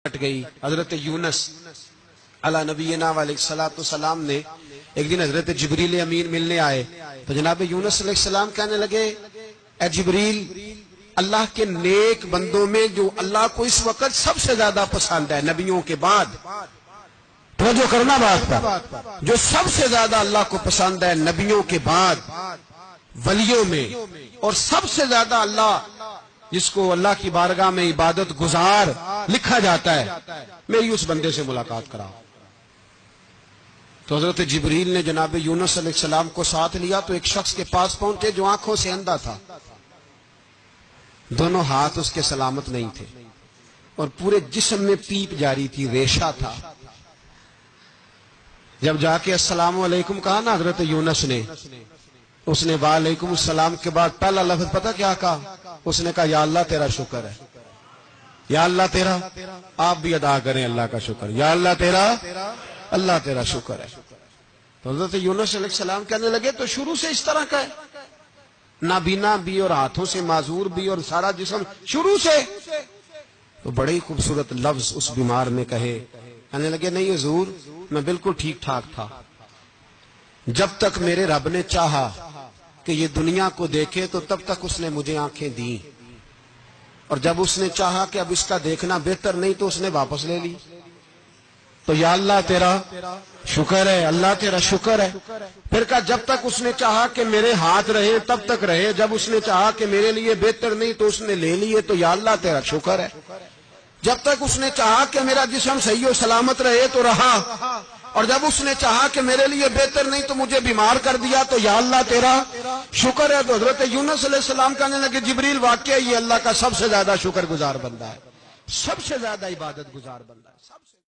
کٹ گئی۔ حضرت یونس علی نبینا علیہ السلام نے ایک دن حضرت جبریل امین ملنے آئے تو جناب یونس علیہ السلام کہنے لگے اے جبریل، اللہ کے نیک بندوں میں جو اللہ کو اس وقت سب سے زیادہ پسند ہے نبیوں کے بعد، توجہ کرنا بات پر، جو سب سے زیادہ اللہ کو پسند ہے نبیوں کے بعد ولیوں میں، اور سب سے زیادہ اللہ جس کو اللہ کی بارگاہ میں عبادت گزار لکھا جاتا ہے، میری اس بندے سے ملاقات کراؤ۔ تو حضرت جبریل نے جناب یونس علیہ السلام کو ساتھ لیا تو ایک شخص کے پاس پہنچے جو آنکھوں سے اندھا تھا، دونوں ہاتھ اس کے سلامت نہیں تھے اور پورے جسم میں پیپ جاری تھی، ریشہ تھا۔ جب جا کے السلام علیکم کہا نا حضرت یونس نے، اس نے وعلیکم السلام کے بعد پہلا لفظ پتہ کیا کہا؟ اس نے کہا یا اللہ تیرا شکر ہے، یا اللہ تیرا، آپ بھی ادا کریں اللہ کا شکر، یا اللہ تیرا، اللہ تیرا شکر ہے۔ تو حضرت یونس علیہ السلام کہنے لگے تو شروع سے اس طرح کا ہے، نابینا بھی اور ہاتھوں سے معذور بھی اور سارا جسم شروع سے؟ تو بڑے ہی خوبصورت لفظ اس بیمار نے کہے، کہنے لگے نہیں حضور، میں بالکل ٹھیک ٹھاک تھا جب تک میرے رب نے چاہا کہ یہ دنیا کو دیکھے تو تب تک اس نے مجھے آنکھیں دیں، اور جب اس نے چاہا کہ اب اس کا دیکھنا بہتر نہیں تو اس نے واپس لے لی۔ تو یا اللہ تیرا شکر ہے، اللہ تیرا شکر ہے۔ پھر کہا جب تک اس نے چاہا کہ میرے ہاتھ رہے تب تک رہے، جب اس نے چاہا کہ میرے لیے بہتر نہیں تو اس نے لے لیے، تو یا اللہ تیرا شکر ہے۔ جب تک اس نے چاہا کہ میرا جسم صحیح و سلامت رہے تو رہا، اور جب اس نے چاہا کہ میرے لیے بہتر نہیں تو مجھے بیمار کر دیا، تو یا اللہ تیرا شکر ہے۔ تو حضرت یونس علیہ السلام کہنے لگے جبریل واقعی یہ اللہ کا سب سے زیادہ شکر گزار بندہ ہے، سب سے زیادہ عبادت گزار بندہ ہے، سب سے